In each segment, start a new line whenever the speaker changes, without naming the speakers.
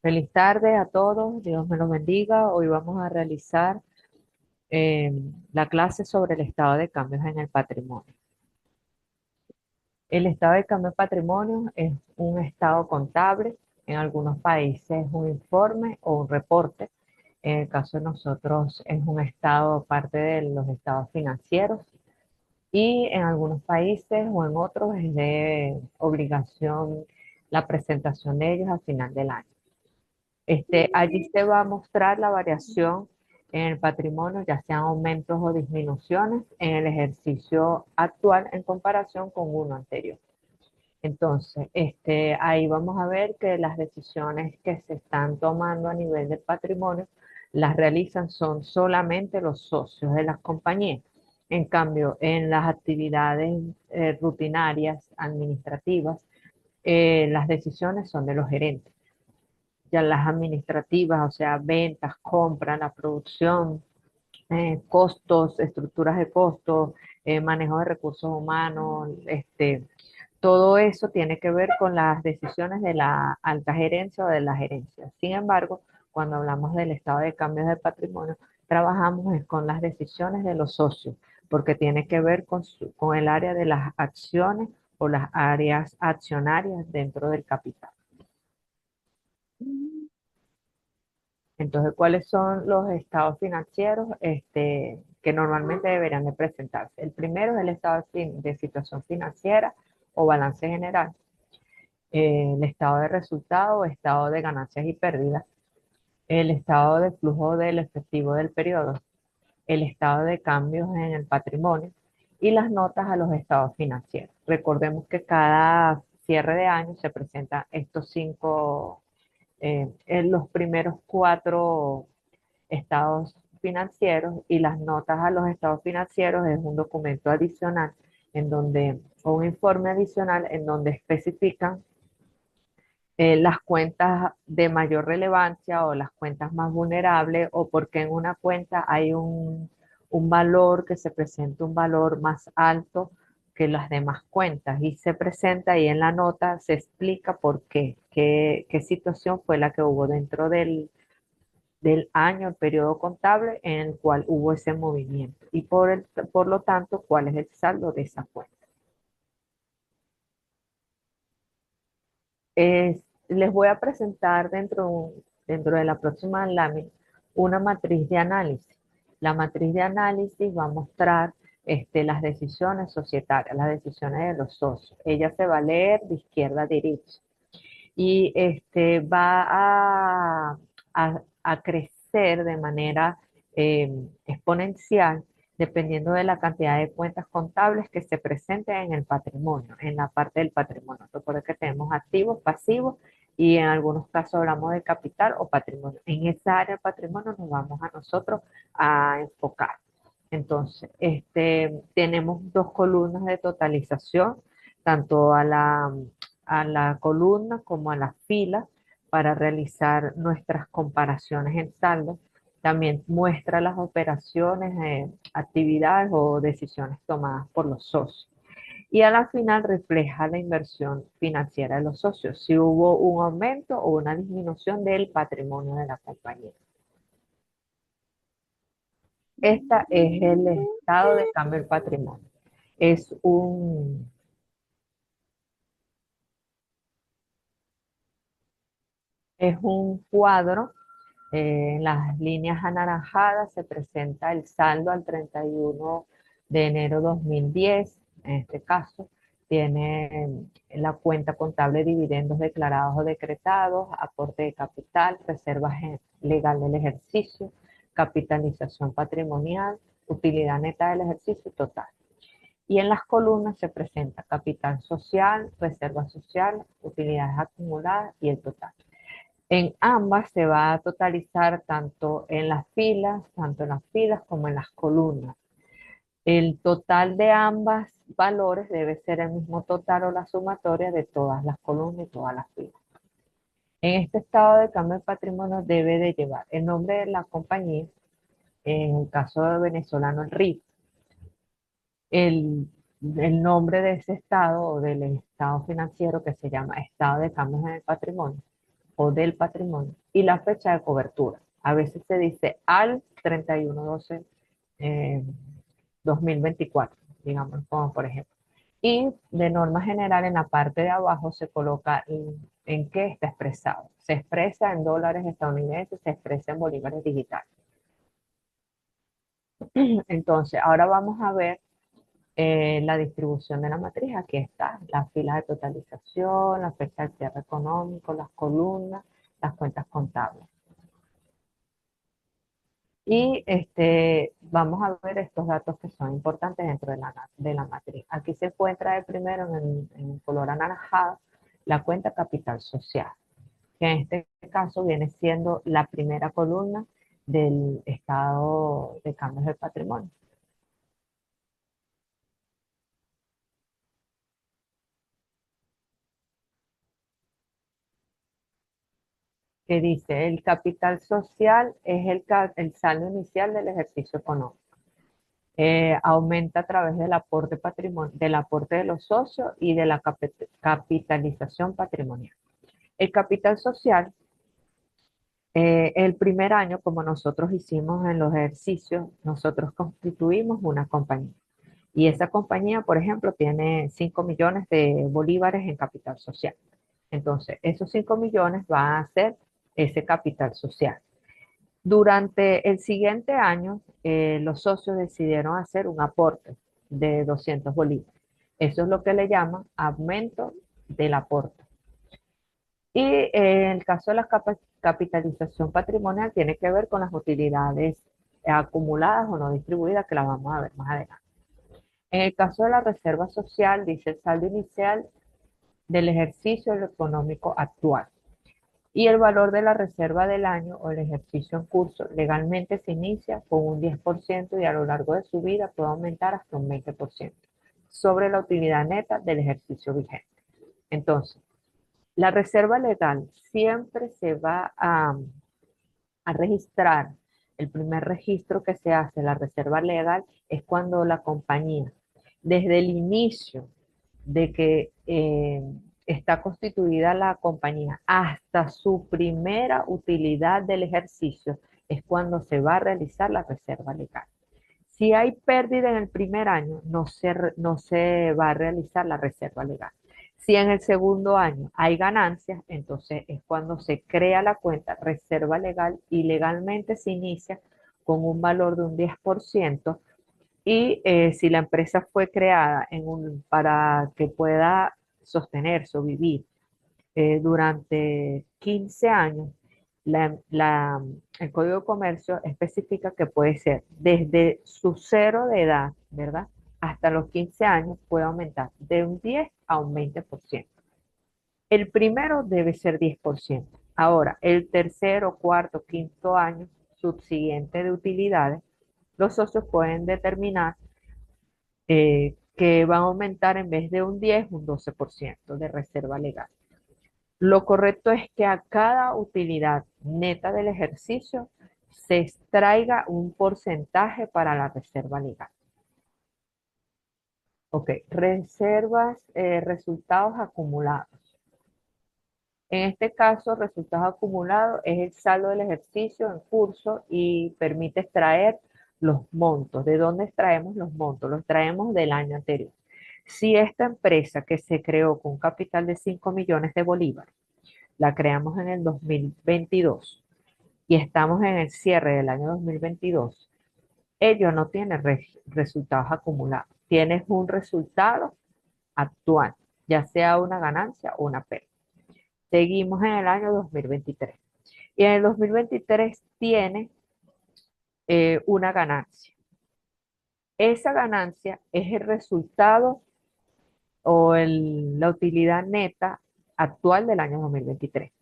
Feliz tarde a todos, Dios me los bendiga. Hoy vamos a realizar eh, la clase sobre el estado de cambios en el patrimonio. El estado de cambio de patrimonio es un estado contable, en algunos países un informe o un reporte. En el caso de nosotros es un estado parte de los estados financieros y en algunos países o en otros es de obligación la presentación de ellos al final del año. Allí se va a mostrar la variación en el patrimonio, ya sean aumentos o disminuciones en el ejercicio actual en comparación con uno anterior. Entonces, ahí vamos a ver que las decisiones que se están tomando a nivel del patrimonio las realizan son solamente los socios de las compañías. En cambio, en las actividades rutinarias, administrativas, las decisiones son de los gerentes. Ya las administrativas, o sea, ventas, compras, la producción, costos, estructuras de costos, manejo de recursos humanos, todo eso tiene que ver con las decisiones de la alta gerencia o de la gerencia. Sin embargo, cuando hablamos del estado de cambios de patrimonio, trabajamos es con las decisiones de los socios, porque tiene que ver con el área de las acciones o las áreas accionarias dentro del capital. Entonces, ¿cuáles son los estados financieros que normalmente deberían de presentarse? El primero es el estado de situación financiera o balance general, el estado de resultado, estado de ganancias y pérdidas, el estado de flujo del efectivo del periodo, el estado de cambios en el patrimonio y las notas a los estados financieros. Recordemos que cada cierre de año se presentan estos cinco, en los primeros cuatro estados financieros, y las notas a los estados financieros es un documento adicional en donde, o un informe adicional en donde especifican las cuentas de mayor relevancia o las cuentas más vulnerables, o porque en una cuenta hay un valor que se presenta un valor más alto que las demás cuentas, y se presenta ahí en la nota, se explica por qué situación fue la que hubo dentro del año, el periodo contable en el cual hubo ese movimiento, y por lo tanto, cuál es el saldo de esa cuenta. Les voy a presentar dentro de la próxima lámina una matriz de análisis. La matriz de análisis va a mostrar las decisiones societarias, las decisiones de los socios. Ella se va a leer de izquierda a derecha y va a crecer de manera exponencial dependiendo de la cantidad de cuentas contables que se presenten en el patrimonio, en la parte del patrimonio. Recuerden que tenemos activos, pasivos y en algunos casos hablamos de capital o patrimonio. En esa área del patrimonio nos vamos a nosotros a enfocar. Entonces, tenemos dos columnas de totalización, tanto a la columna como a las filas, para realizar nuestras comparaciones en saldo. También muestra las operaciones, actividades o decisiones tomadas por los socios. Y a la final refleja la inversión financiera de los socios, si hubo un aumento o una disminución del patrimonio de la compañía. Esta es el estado de cambio del patrimonio. Es un, es un cuadro. En las líneas anaranjadas se presenta el saldo al 31 de enero 2010. En este caso, tiene la cuenta contable de dividendos declarados o decretados, aporte de capital, reserva legal del ejercicio, capitalización patrimonial, utilidad neta del ejercicio total. Y en las columnas se presenta capital social, reserva social, utilidades acumuladas y el total. En ambas se va a totalizar tanto en las filas como en las columnas. El total de ambas valores debe ser el mismo total o la sumatoria de todas las columnas y todas las filas. En este estado de cambio de patrimonio debe de llevar el nombre de la compañía, en el caso de venezolano el RIF, el, el nombre de ese estado o del estado financiero que se llama estado de cambios en el patrimonio, o del patrimonio y la fecha de cobertura. A veces se dice al 31/12 eh, 2024, digamos, como por ejemplo. Y de norma general en la parte de abajo se coloca en qué está expresado. Se expresa en dólares estadounidenses, se expresa en bolívares digitales. Entonces, ahora vamos a ver la distribución de la matriz. Aquí está, las filas de totalización, la fecha de cierre económico, las columnas, las cuentas contables. Y vamos a ver estos datos que son importantes dentro de la matriz. Aquí se encuentra de primero en color anaranjado la cuenta capital social, que en este caso viene siendo la primera columna del estado de cambios del patrimonio. Que dice, el capital social es el saldo inicial del ejercicio económico. Aumenta a través del aporte del aporte de los socios y de la capitalización patrimonial. El capital social, el primer año, como nosotros hicimos en los ejercicios, nosotros constituimos una compañía. Y esa compañía, por ejemplo, tiene 5 millones de bolívares en capital social. Entonces, esos 5 millones van a ser ese capital social. Durante el siguiente año, los socios decidieron hacer un aporte de 200 bolívares. Eso es lo que le llaman aumento del aporte. Y en el caso de la capitalización patrimonial tiene que ver con las utilidades acumuladas o no distribuidas, que las vamos a ver más adelante. En el caso de la reserva social, dice el saldo inicial del ejercicio económico actual. Y el valor de la reserva del año o el ejercicio en curso legalmente se inicia con un 10% y a lo largo de su vida puede aumentar hasta un 20% sobre la utilidad neta del ejercicio vigente. Entonces, la reserva legal siempre se va a registrar. El primer registro que se hace, la reserva legal, es cuando la compañía, desde el inicio de que está constituida la compañía hasta su primera utilidad del ejercicio, es cuando se va a realizar la reserva legal. Si hay pérdida en el primer año, no se va a realizar la reserva legal. Si en el segundo año hay ganancias, entonces es cuando se crea la cuenta reserva legal y legalmente se inicia con un valor de un 10% y si la empresa fue creada para que pueda sostenerse o vivir durante 15 años, el Código de Comercio especifica que puede ser desde su cero de edad, ¿verdad? Hasta los 15 años puede aumentar de un 10 a un 20%. El primero debe ser 10%. Ahora, el tercero, cuarto, quinto año subsiguiente de utilidades, los socios pueden determinar que va a aumentar en vez de un 10, un 12% de reserva legal. Lo correcto es que a cada utilidad neta del ejercicio se extraiga un porcentaje para la reserva legal. Ok, reservas, resultados acumulados. En este caso, resultados acumulados es el saldo del ejercicio en curso y permite extraer los montos. ¿De dónde extraemos los montos? Los traemos del año anterior. Si esta empresa que se creó con un capital de 5 millones de bolívares, la creamos en el 2022 y estamos en el cierre del año 2022, ellos no tienen resultados acumulados. Tienes un resultado actual, ya sea una ganancia o una pérdida. Seguimos en el año 2023. Y en el 2023 tiene una ganancia. Esa ganancia es el resultado o la utilidad neta actual del año 2023.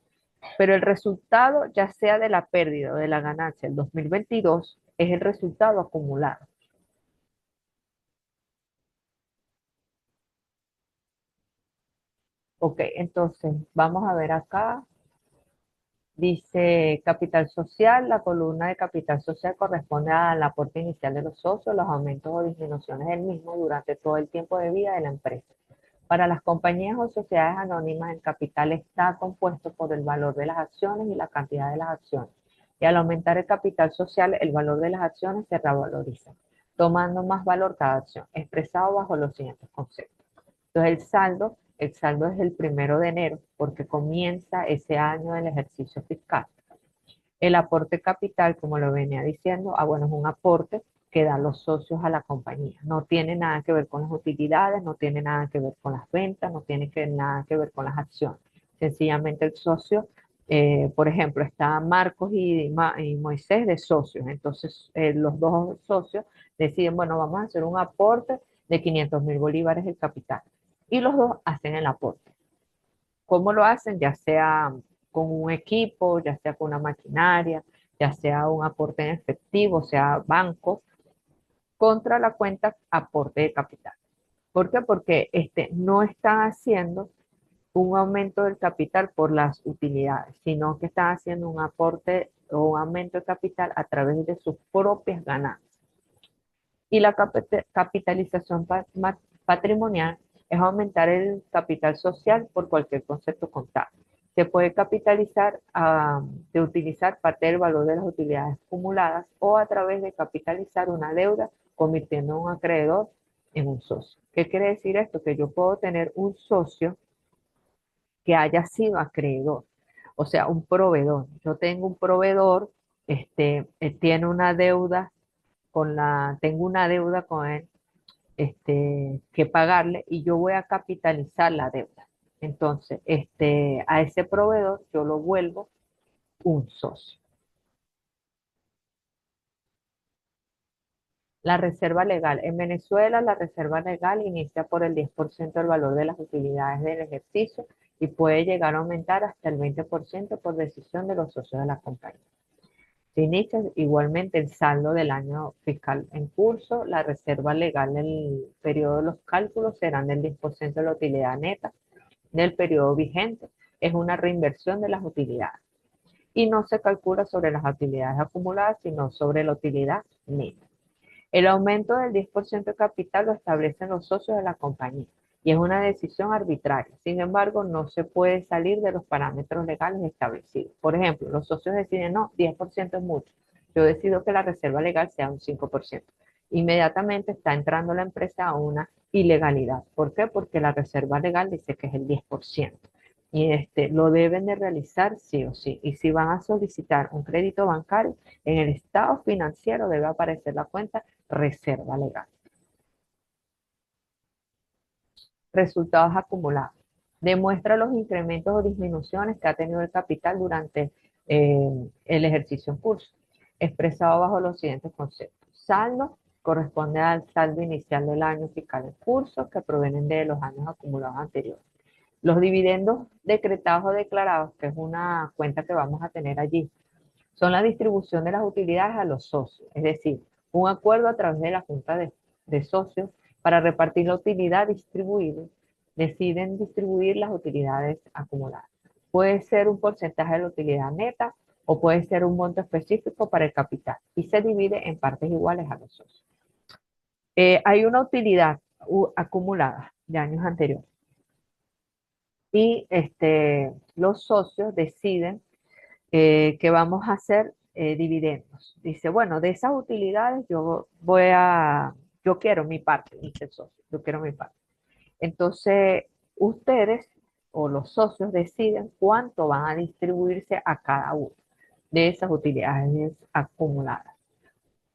Pero el resultado, ya sea de la pérdida o de la ganancia del 2022, es el resultado acumulado. Ok, entonces vamos a ver acá. Dice capital social, la columna de capital social corresponde al aporte inicial de los socios, los aumentos o disminuciones del mismo durante todo el tiempo de vida de la empresa. Para las compañías o sociedades anónimas, el capital está compuesto por el valor de las acciones y la cantidad de las acciones. Y al aumentar el capital social, el valor de las acciones se revaloriza, tomando más valor cada acción, expresado bajo los siguientes conceptos. Entonces, el saldo es el 1 de enero, porque comienza ese año del ejercicio fiscal. El aporte capital, como lo venía diciendo, bueno, es un aporte que dan los socios a la compañía. No tiene nada que ver con las utilidades, no tiene nada que ver con las ventas, no tiene nada que ver con las acciones. Sencillamente el socio, por ejemplo, está Marcos y Moisés de socios. Entonces, los dos socios deciden, bueno, vamos a hacer un aporte de 500.000 bolívares de capital. Y los dos hacen el aporte. ¿Cómo lo hacen? Ya sea con un equipo, ya sea con una maquinaria, ya sea un aporte en efectivo, o sea, bancos, contra la cuenta aporte de capital. ¿Por qué? Porque no están haciendo un aumento del capital por las utilidades, sino que están haciendo un aporte o un aumento de capital a través de sus propias ganancias. Y la capitalización patrimonial es aumentar el capital social por cualquier concepto contable. Se puede capitalizar de utilizar parte del valor de las utilidades acumuladas o a través de capitalizar una deuda convirtiendo a un acreedor en un socio. ¿Qué quiere decir esto? Que yo puedo tener un socio que haya sido acreedor, o sea, un proveedor. Yo tengo un proveedor, tiene una deuda tengo una deuda con él, que pagarle y yo voy a capitalizar la deuda. Entonces, a ese proveedor yo lo vuelvo un socio. La reserva legal. En Venezuela, la reserva legal inicia por el 10% del valor de las utilidades del ejercicio y puede llegar a aumentar hasta el 20% por decisión de los socios de la compañía. Se inicia igualmente el saldo del año fiscal en curso. La reserva legal en el periodo de los cálculos serán del 10% de la utilidad neta del periodo vigente. Es una reinversión de las utilidades. Y no se calcula sobre las utilidades acumuladas, sino sobre la utilidad neta. El aumento del 10% de capital lo establecen los socios de la compañía y es una decisión arbitraria. Sin embargo, no se puede salir de los parámetros legales establecidos. Por ejemplo, los socios deciden, no, 10% es mucho. Yo decido que la reserva legal sea un 5%. Inmediatamente está entrando la empresa a una ilegalidad. ¿Por qué? Porque la reserva legal dice que es el 10%. Y lo deben de realizar sí o sí. Y si van a solicitar un crédito bancario, en el estado financiero debe aparecer la cuenta reserva legal. Resultados acumulados. Demuestra los incrementos o disminuciones que ha tenido el capital durante el ejercicio en curso, expresado bajo los siguientes conceptos. Saldo corresponde al saldo inicial del año fiscal en curso que provienen de los años acumulados anteriores. Los dividendos decretados o declarados, que es una cuenta que vamos a tener allí, son la distribución de las utilidades a los socios, es decir, un acuerdo a través de la Junta de Socios para repartir la utilidad distribuida, deciden distribuir las utilidades acumuladas. Puede ser un porcentaje de la utilidad neta o puede ser un monto específico para el capital y se divide en partes iguales a los socios. Hay una utilidad acumulada de años anteriores y los socios deciden que vamos a hacer dividendos. Dice, bueno, de esas utilidades yo quiero mi parte, dice el socio, yo quiero mi parte. Entonces, ustedes o los socios deciden cuánto van a distribuirse a cada uno de esas utilidades acumuladas.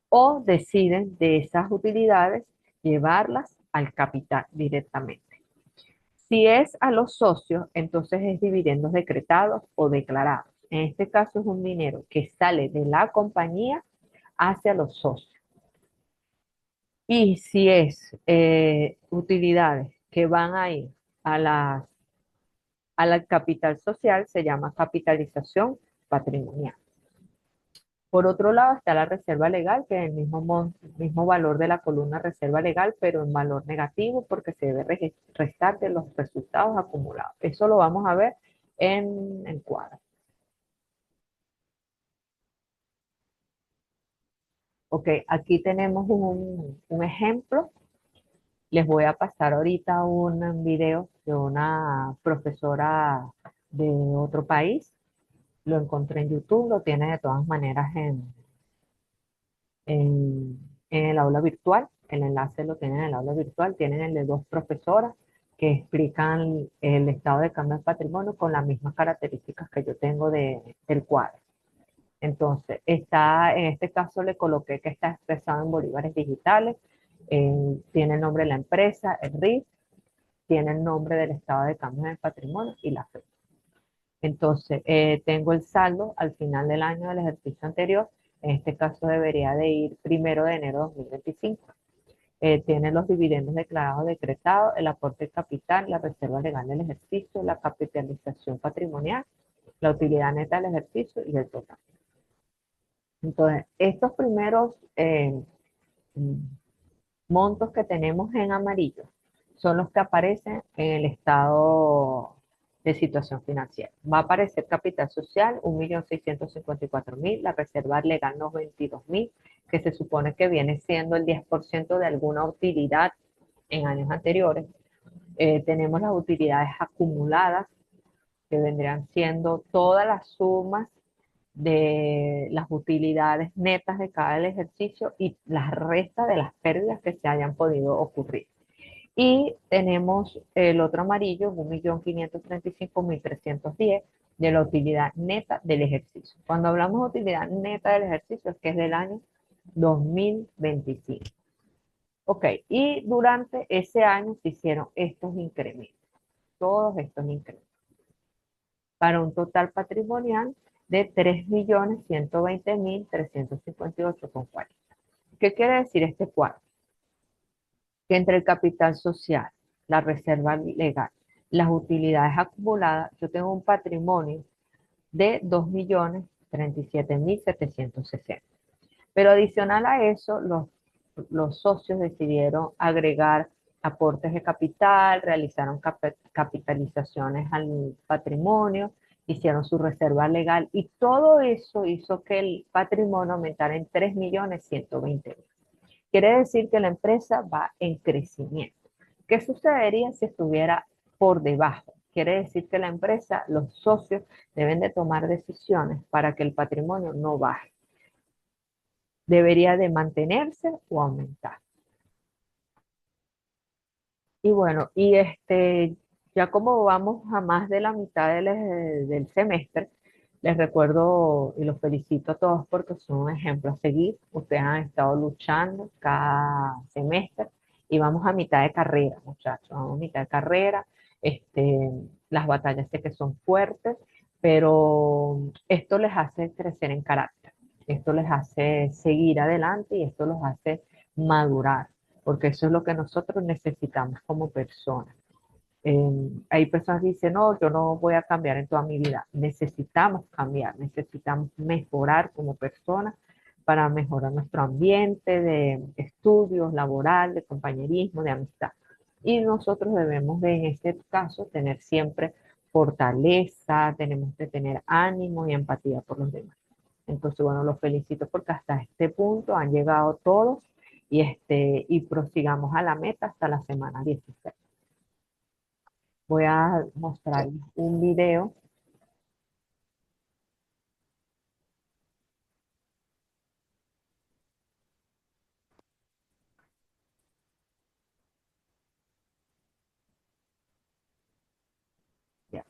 O deciden de esas utilidades llevarlas al capital directamente. Si es a los socios, entonces es dividendos decretados o declarados. En este caso es un dinero que sale de la compañía hacia los socios. Y si es utilidades que van a ir a la capital social, se llama capitalización patrimonial. Por otro lado está la reserva legal, que es el mismo valor de la columna reserva legal, pero en valor negativo porque se debe restar de los resultados acumulados. Eso lo vamos a ver en el cuadro. Ok, aquí tenemos un ejemplo Les voy a pasar ahorita un video de una profesora de otro país. Lo encontré en YouTube, lo tiene de todas maneras en el aula virtual. El enlace lo tienen en el aula virtual. Tienen el de dos profesoras que explican el estado de cambio del patrimonio con las mismas características que yo tengo del cuadro. Entonces, en este caso le coloqué que está expresado en bolívares digitales, tiene el nombre de la empresa, el RIF, tiene el nombre del estado de cambio del patrimonio y la fecha. Entonces, tengo el saldo al final del año del ejercicio anterior. En este caso debería de ir 1 de enero de 2025. Tiene los dividendos declarados decretados, el aporte de capital, la reserva legal del ejercicio, la capitalización patrimonial, la utilidad neta del ejercicio y el total. Entonces, estos primeros mm, montos que tenemos en amarillo son los que aparecen en el estado de situación financiera. Va a aparecer capital social, 1.654.000, la reserva legal, 92.000, que se supone que viene siendo el 10% de alguna utilidad en años anteriores. Tenemos las utilidades acumuladas, que vendrían siendo todas las sumas de las utilidades netas de cada ejercicio y las restas de las pérdidas que se hayan podido ocurrir. Y tenemos el otro amarillo, 1.535.310 de la utilidad neta del ejercicio. Cuando hablamos de utilidad neta del ejercicio es que es del año 2025. Ok, y durante ese año se hicieron estos incrementos, todos estos incrementos, para un total patrimonial de 3.120.358,40. ¿Qué quiere decir este cuadro? Que entre el capital social, la reserva legal, las utilidades acumuladas, yo tengo un patrimonio de 2.037.760. Pero adicional a eso, los socios decidieron agregar aportes de capital, realizaron capitalizaciones al patrimonio, hicieron su reserva legal y todo eso hizo que el patrimonio aumentara en 3.120.000. Quiere decir que la empresa va en crecimiento. ¿Qué sucedería si estuviera por debajo? Quiere decir que la empresa, los socios deben de tomar decisiones para que el patrimonio no baje. Debería de mantenerse o aumentar. Y bueno, ya como vamos a más de la mitad del semestre, les recuerdo y los felicito a todos porque son un ejemplo a seguir. Ustedes han estado luchando cada semestre y vamos a mitad de carrera, muchachos, vamos a mitad de carrera. Las batallas sé que son fuertes, pero esto les hace crecer en carácter, esto les hace seguir adelante y esto los hace madurar, porque eso es lo que nosotros necesitamos como personas. Hay personas que dicen, no, yo no voy a cambiar en toda mi vida. Necesitamos cambiar, necesitamos mejorar como personas para mejorar nuestro ambiente de estudios, laboral, de compañerismo, de amistad. Y nosotros debemos de, en este caso, tener siempre fortaleza, tenemos que tener ánimo y empatía por los demás. Entonces, bueno, los felicito porque hasta este punto han llegado todos y prosigamos a la meta hasta la semana 16. Voy a mostrar un video. Ya.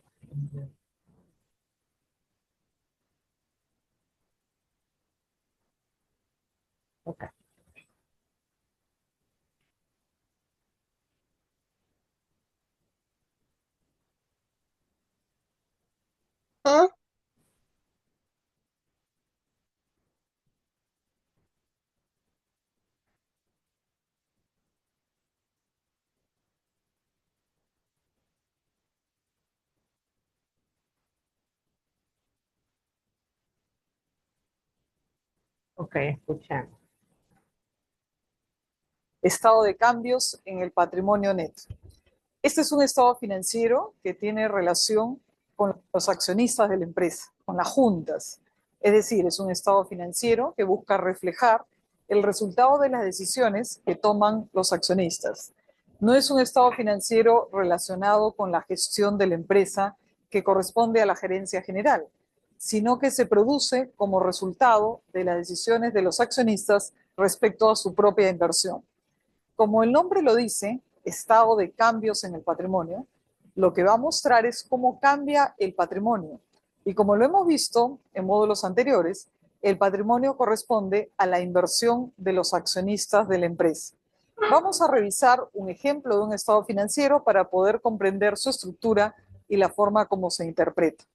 Ok.
Ah,
Ok, escuchemos.
estado de cambios en el patrimonio neto. Este es un estado financiero que tiene relación con los accionistas de la empresa, con las juntas. Es decir, es un estado financiero que busca reflejar el resultado de las decisiones que toman los accionistas. No es un estado financiero relacionado con la gestión de la empresa que corresponde a la gerencia general, sino que se produce como resultado de las decisiones de los accionistas respecto a su propia inversión. Como el nombre lo dice, estado de cambios en el patrimonio, lo que va a mostrar es cómo cambia el patrimonio. Y como lo hemos visto en módulos anteriores, el patrimonio corresponde a la inversión de los accionistas de la empresa. Vamos a revisar un ejemplo de un estado financiero para poder comprender su estructura y la forma como se interpreta.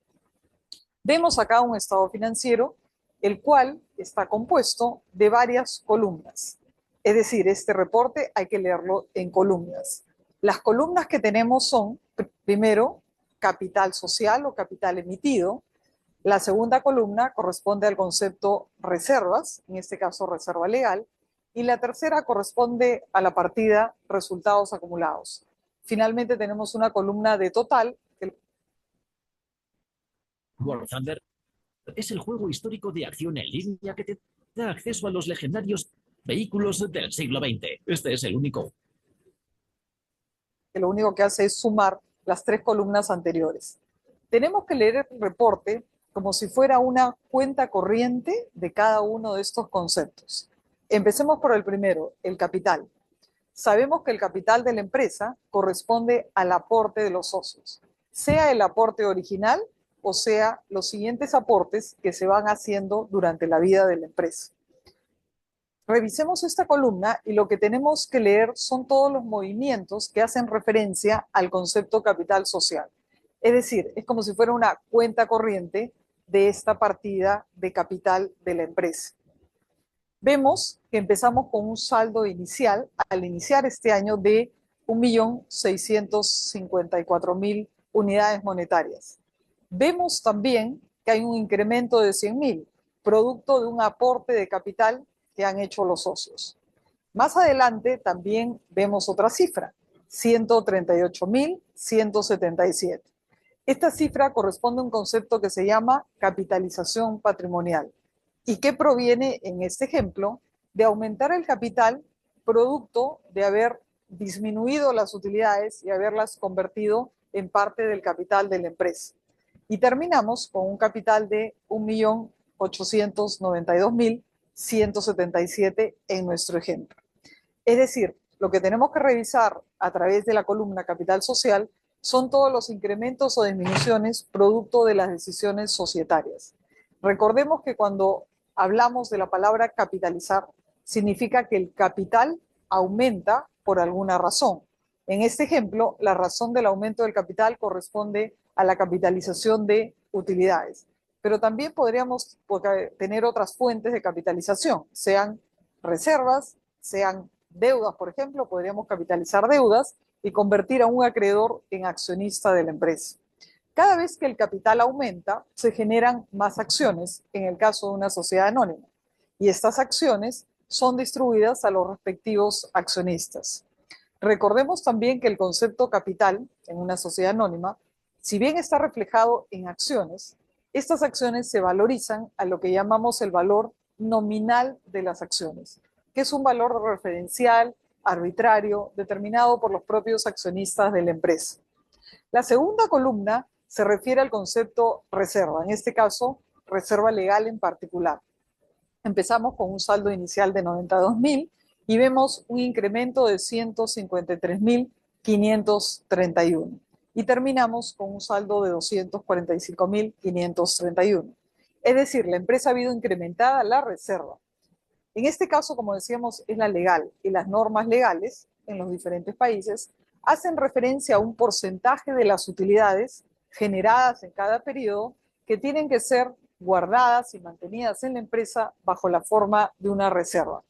Vemos acá un estado financiero, el cual está compuesto de varias columnas. Es decir, este reporte hay que leerlo en columnas. Las columnas que tenemos son, primero, capital social o capital emitido. La segunda columna corresponde al concepto reservas, en este caso reserva legal. Y la tercera corresponde a la partida resultados acumulados. Finalmente tenemos una columna de total.
War Thunder es el juego histórico de acción en línea que te da acceso a los legendarios vehículos del siglo XX. Este es el único.
Que lo único que hace es sumar las tres columnas anteriores. Tenemos que leer el reporte como si fuera una cuenta corriente de cada uno de estos conceptos. Empecemos por el primero, el capital. Sabemos que el capital de la empresa corresponde al aporte de los socios, sea el aporte original o sea los siguientes aportes que se van haciendo durante la vida de la empresa. Revisemos esta columna y lo que tenemos que leer son todos los movimientos que hacen referencia al concepto capital social. Es decir, es como si fuera una cuenta corriente de esta partida de capital de la empresa. Vemos que empezamos con un saldo inicial al iniciar este año de 1.654.000 unidades monetarias. Vemos también que hay un incremento de 100.000, producto de un aporte de capital que han hecho los socios. Más adelante también vemos otra cifra, 138.177. Esta cifra corresponde a un concepto que se llama capitalización patrimonial y que proviene, en este ejemplo, de aumentar el capital producto de haber disminuido las utilidades y haberlas convertido en parte del capital de la empresa. Y terminamos con un capital de 1.892.177 en nuestro ejemplo. Es decir, lo que tenemos que revisar a través de la columna capital social son todos los incrementos o disminuciones producto de las decisiones societarias. Recordemos que cuando hablamos de la palabra capitalizar, significa que el capital aumenta por alguna razón. En este ejemplo, la razón del aumento del capital corresponde a la capitalización de utilidades. Pero también podríamos tener otras fuentes de capitalización, sean reservas, sean deudas, por ejemplo, podríamos capitalizar deudas y convertir a un acreedor en accionista de la empresa. Cada vez que el capital aumenta, se generan más acciones, en el caso de una sociedad anónima, y estas acciones son distribuidas a los respectivos accionistas. Recordemos también que el concepto capital en una sociedad anónima, si bien está reflejado en acciones, estas acciones se valorizan a lo que llamamos el valor nominal de las acciones, que es un valor referencial, arbitrario, determinado por los propios accionistas de la empresa. La segunda columna se refiere al concepto reserva, en este caso, reserva legal en particular. Empezamos con un saldo inicial de 92.000 y vemos un incremento de 153.531. Y terminamos con un saldo de 245.531. Es decir, la empresa ha habido incrementada la reserva. En este caso, como decíamos, es la legal, y las normas legales en los diferentes países hacen referencia a un porcentaje de las utilidades generadas en cada periodo que tienen que ser guardadas y mantenidas en la empresa bajo la forma de una reserva.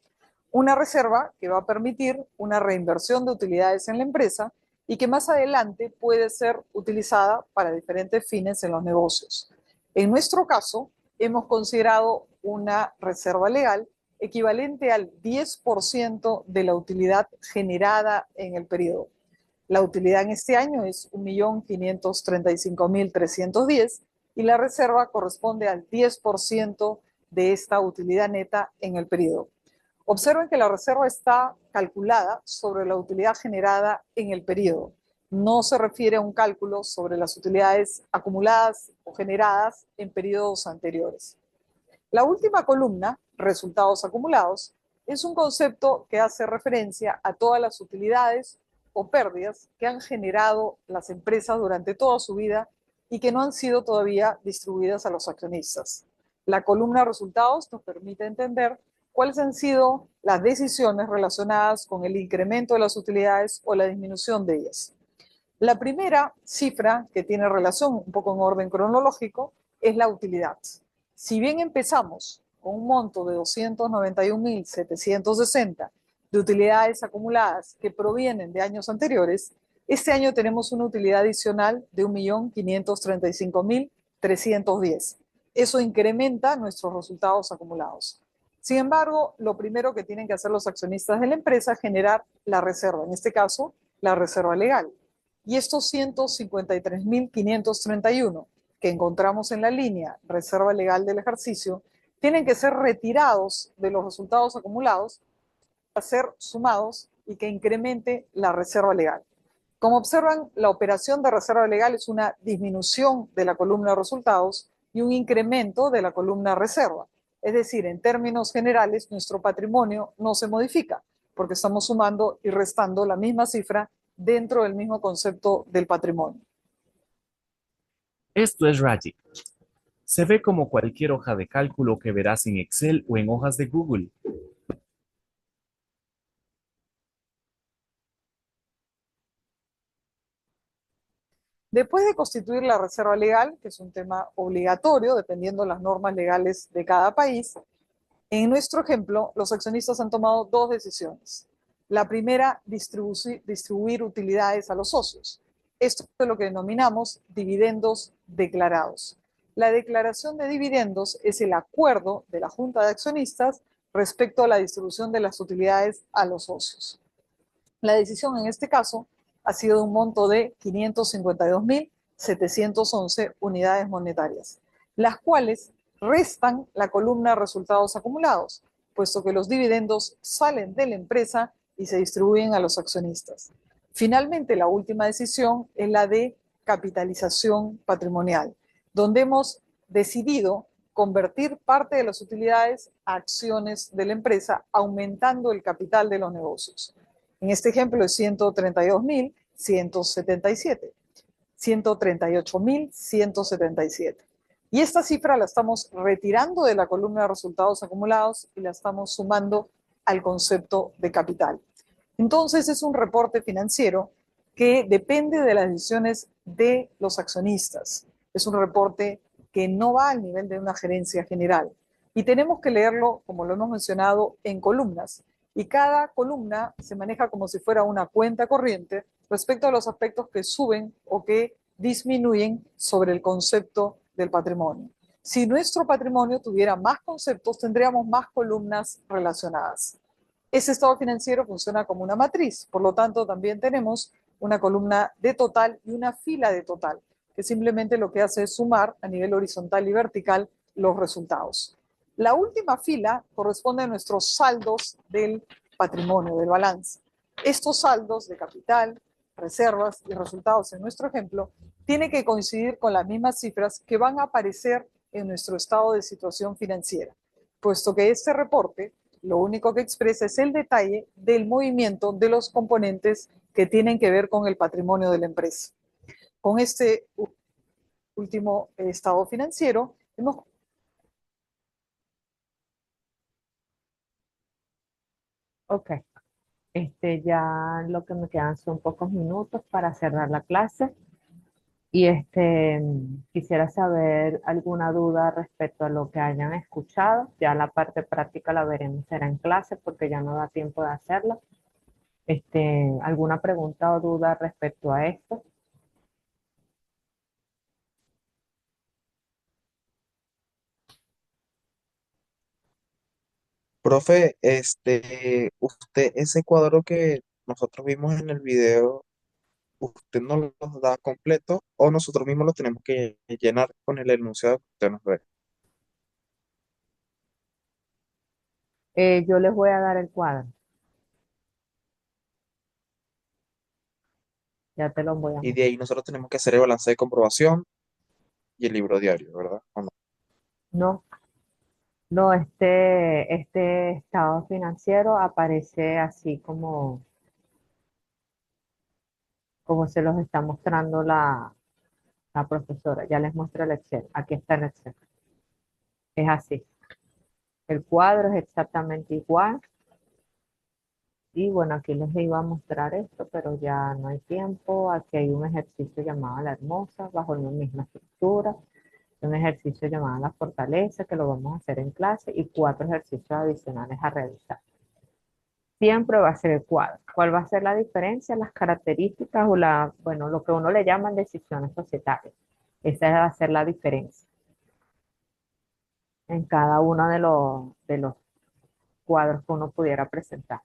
Una reserva que va a permitir una reinversión de utilidades en la empresa y que más adelante puede ser utilizada para diferentes fines en los negocios. En nuestro caso, hemos considerado una reserva legal equivalente al 10% de la utilidad generada en el periodo. La utilidad en este año es 1.535.310 y la reserva corresponde al 10% de esta utilidad neta en el periodo. Observen que la reserva está calculada sobre la utilidad generada en el periodo. No se refiere a un cálculo sobre las utilidades acumuladas o generadas en periodos anteriores. La última columna, resultados acumulados, es un concepto que hace referencia a todas las utilidades o pérdidas que han generado las empresas durante toda su vida y que no han sido todavía distribuidas a los accionistas. La columna resultados nos permite entender cuáles han sido las decisiones relacionadas con el incremento de las utilidades o la disminución de ellas. La primera cifra que tiene relación, un poco en orden cronológico, es la utilidad. Si bien empezamos con un monto de 291.760 de utilidades acumuladas que provienen de años anteriores, este año tenemos una utilidad adicional de 1.535.310. Eso incrementa nuestros resultados acumulados. Sin embargo, lo primero que tienen que hacer los accionistas de la empresa es generar la reserva, en este caso, la reserva legal. Y estos 153.531 que encontramos en la línea reserva legal del ejercicio tienen que ser retirados de los resultados acumulados para ser sumados y que incremente la reserva legal. Como observan, la operación de reserva legal es una disminución de la columna de resultados y un incremento de la columna reserva. Es decir, en términos generales, nuestro patrimonio no se modifica porque estamos sumando y restando la misma cifra dentro del mismo concepto del patrimonio.
Esto es Raji. Se ve como cualquier hoja de cálculo que verás en Excel o en hojas de Google.
Después de constituir la reserva legal, que es un tema obligatorio dependiendo de las normas legales de cada país, en nuestro ejemplo, los accionistas han tomado dos decisiones. La primera, distribuir utilidades a los socios. Esto es lo que denominamos dividendos declarados. La declaración de dividendos es el acuerdo de la Junta de Accionistas respecto a la distribución de las utilidades a los socios. La decisión en este caso ha sido de un monto de 552.711 unidades monetarias, las cuales restan la columna resultados acumulados, puesto que los dividendos salen de la empresa y se distribuyen a los accionistas. Finalmente, la última decisión es la de capitalización patrimonial, donde hemos decidido convertir parte de las utilidades a acciones de la empresa, aumentando el capital de los negocios. En este ejemplo es 132.177, 138.177. Y esta cifra la estamos retirando de la columna de resultados acumulados y la estamos sumando al concepto de capital. Entonces es un reporte financiero que depende de las decisiones de los accionistas. Es un reporte que no va al nivel de una gerencia general. Y tenemos que leerlo, como lo hemos mencionado, en columnas. Y cada columna se maneja como si fuera una cuenta corriente respecto a los aspectos que suben o que disminuyen sobre el concepto del patrimonio. Si nuestro patrimonio tuviera más conceptos, tendríamos más columnas relacionadas. Ese estado financiero funciona como una matriz, por lo tanto también tenemos una columna de total y una fila de total, que simplemente lo que hace es sumar a nivel horizontal y vertical los resultados. La última fila corresponde a nuestros saldos del patrimonio, del balance. Estos saldos de capital, reservas y resultados en nuestro ejemplo tienen que coincidir con las mismas cifras que van a aparecer en nuestro estado de situación financiera, puesto que este reporte lo único que expresa es el detalle del movimiento de los componentes que tienen que ver con el patrimonio de la empresa. Con este último estado financiero, hemos...
Ok, ya lo que me quedan son pocos minutos para cerrar la clase y quisiera saber alguna duda respecto a lo que hayan escuchado. Ya la parte práctica la veremos, será en clase porque ya no da tiempo de hacerla. ¿Alguna pregunta o duda respecto a esto?
Profe, usted, ese cuadro que nosotros vimos en el video, ¿usted nos lo da completo o nosotros mismos lo tenemos que llenar con el enunciado que usted nos ve?
Yo les voy a dar el cuadro, ya te lo voy a
Y de
mostrar.
ahí nosotros tenemos que hacer el balance de comprobación y el libro diario, ¿verdad? ¿O no?
No, no, este estado financiero aparece así como se los está mostrando la profesora. Ya les muestro el Excel. Aquí está el Excel. Es así. El cuadro es exactamente igual. Y bueno, aquí les iba a mostrar esto, pero ya no hay tiempo. Aquí hay un ejercicio llamado La Hermosa, bajo la misma estructura. Un ejercicio llamado La Fortaleza, que lo vamos a hacer en clase, y 4 ejercicios adicionales a realizar. Siempre va a ser el cuadro. ¿Cuál va a ser la diferencia? Las características o bueno, lo que uno le llaman decisiones societarias. Esa va a ser la diferencia en cada uno de los cuadros que uno pudiera presentar.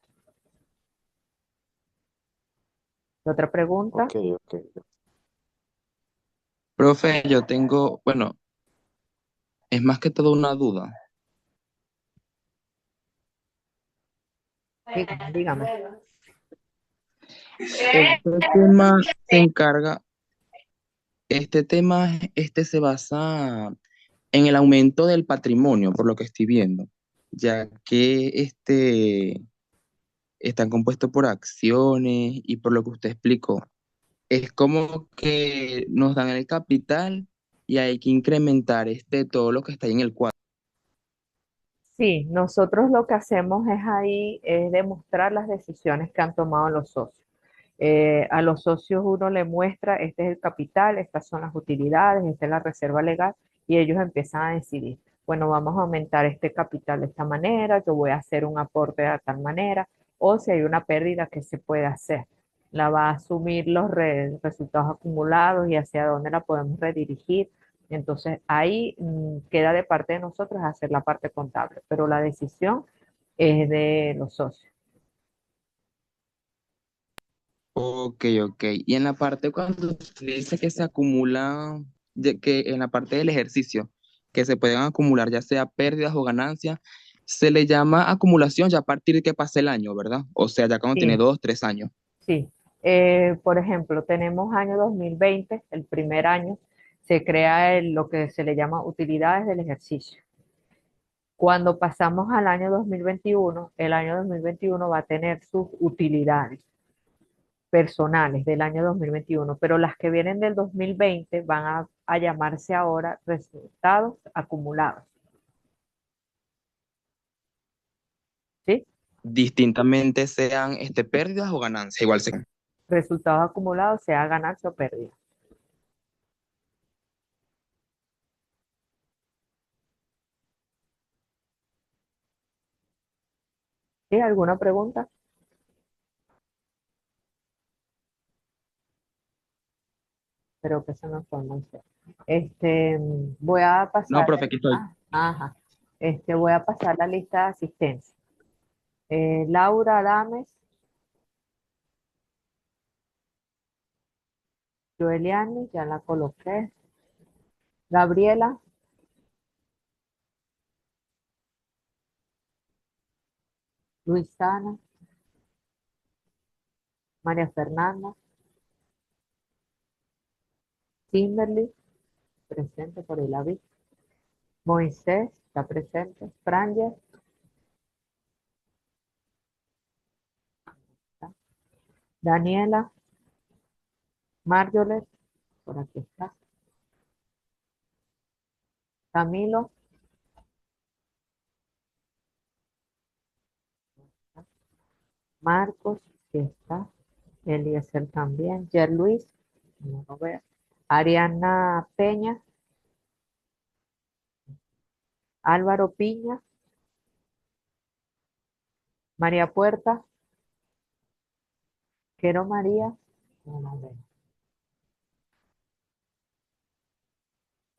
¿Otra pregunta?
Ok, ok.
Profe, yo tengo, bueno, es más que todo una duda.
Dígame, dígame.
Este tema se encarga, este tema, este se basa en el aumento del patrimonio, por lo que estoy viendo, ya que están compuestos por acciones y por lo que usted explicó. Es como que nos dan el capital y hay que incrementar todo lo que está ahí en el cuadro.
Sí, nosotros lo que hacemos es ahí, es demostrar las decisiones que han tomado los socios. A los socios uno le muestra, este es el capital, estas son las utilidades, esta es la reserva legal, y ellos empiezan a decidir, bueno, vamos a aumentar este capital de esta manera, yo voy a hacer un aporte de tal manera, o si hay una pérdida, ¿qué se puede hacer? La va a asumir los resultados acumulados y hacia dónde la podemos redirigir. Entonces ahí queda de parte de nosotros hacer la parte contable, pero la decisión es de los socios.
Ok, ok. Y en la parte cuando usted dice que se acumula, que en la parte del ejercicio, que se pueden acumular ya sea pérdidas o ganancias, se le llama acumulación ya a partir de que pase el año, ¿verdad? O sea, ya cuando tiene
Sí,
2, 3 años.
sí. Por ejemplo, tenemos año 2020, el primer año, se crea lo que se le llama utilidades del ejercicio. Cuando pasamos al año 2021, el año 2021 va a tener sus utilidades personales del año 2021, pero las que vienen del 2020 van a llamarse ahora resultados acumulados, ¿sí?
Distintamente sean pérdidas o ganancias, igual se...
Resultados acumulados, sea ganancia o pérdida. ¿Sí? ¿Alguna pregunta? Creo que se nos fue, no sé. Voy a
No,
pasar,
profe, aquí estoy.
ajá, voy a pasar la lista de asistencia. Laura Adames, Joeliani, ya la coloqué. Gabriela, Luisana, María Fernanda, Kimberly, presente por el aviso. Moisés, está presente. Franger, está. Daniela, Marjolet, por aquí está. Camilo, está. Marcos, sí está. Eliezer también. Yer Luis, no lo veo. Ariana Peña, Álvaro Piña, María Puerta, Quero María, no lo veo.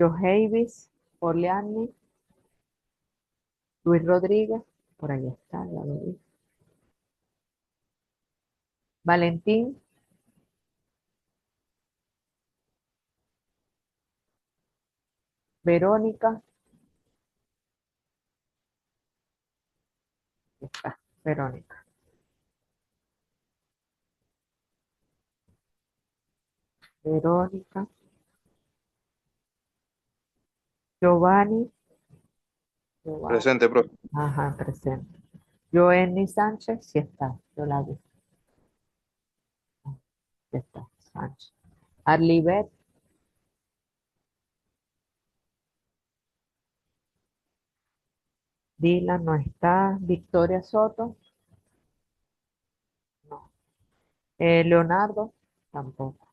Johavis, Orleani, Luis Rodríguez, por ahí está, ya lo vi. Valentín, Verónica, Verónica. Verónica. Giovanni. Giovanni.
Presente, profe.
Ajá, presente. Joenny Sánchez, sí está. Yo la vi. Sí está. Sánchez. Arlibet. Dylan no está. Victoria Soto. No. Leonardo. Tampoco.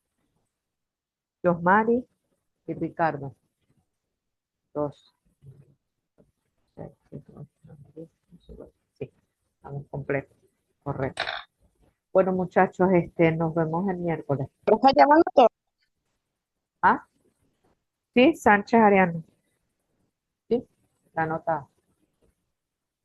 Josmari y Ricardo. Dos. Seis, siete, ocho, nueve, 10, 11, 12. Sí, estamos completos. Correcto. Bueno, muchachos, nos vemos el miércoles.
Profe, ya me anotó.
¿Ah? Sí, Sánchez Ariano. Sí, la nota.